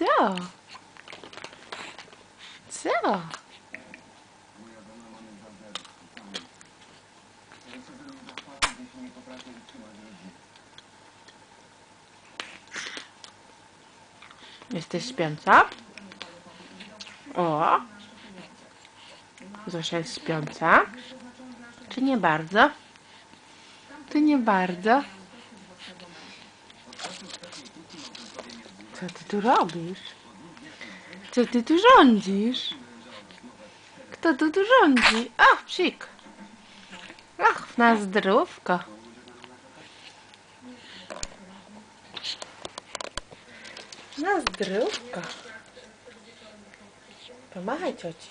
Co? Co? Jesteś śpiąca? O! Zosia jest śpiąca? Czy nie bardzo? Czy nie bardzo? Co ty tu robisz? Co ty tu rządzisz? Kto tu rządzi? O, psik! Ach, na zdrówko. Na zdrówko. Pomachaj cioci.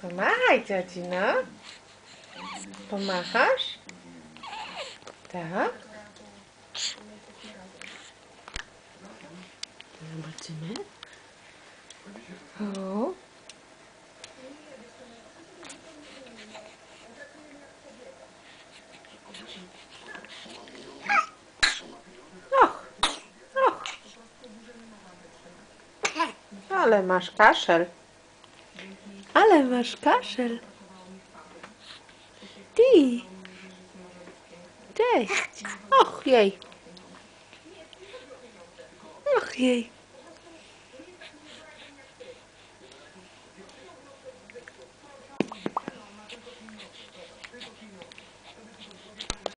Pomachaj cioci, no. Pomachasz? Tak. Zobaczymy. O. Och. Och. Ale masz kaszel. Ale masz kaszel. Ty. Cześć. Och jej. Och jej.